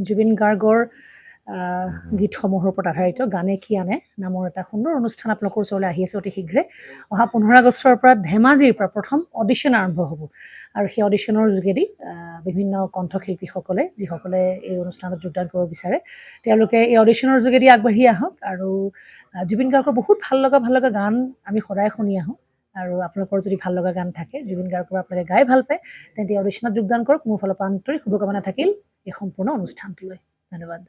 জুবিন গাৰ্গৰ গীতসমূহৰ ওপৰত আধাৰিত গানে কি আনে নামৰ এটা সুন্দৰ অনুষ্ঠান আপোনালোকৰ ওচৰলৈ আহি আছে অতি শীঘ্ৰে অহা 15 আগষ্টৰ পৰা ধেমাজিৰ পৰা প্ৰথম অডিশ্যন আৰম্ভ হ'ব আৰু সেই অডিশ্যনৰ যোগেদি বিভিন্ন কণ্ঠশিল্পীসকলে যিসকলে এই অনুষ্ঠানত যোগদান কৰিব বিচাৰে তেওঁলোকে এই অডিশ্যনৰ যোগেদি আগবাঢ়ি আহক আৰু জুবিন গাৰ্গৰ বহুত ভাল লগা গান আমি সদায় শুনি আহোঁ আৰু আপোনালোকৰ যদি ভাল লগা গান থাকে জুবিন গাৰ্গৰ আপোনালোকে গাই ভাল পায় তেন্তে অডিশ্যনত যোগদান কৰক মোৰ ফালৰ পৰা আন্তৰিক শুভকামনা থাকিল এই সম্পূৰ্ণ অনুষ্ঠানটোলৈ ধন্যবাদ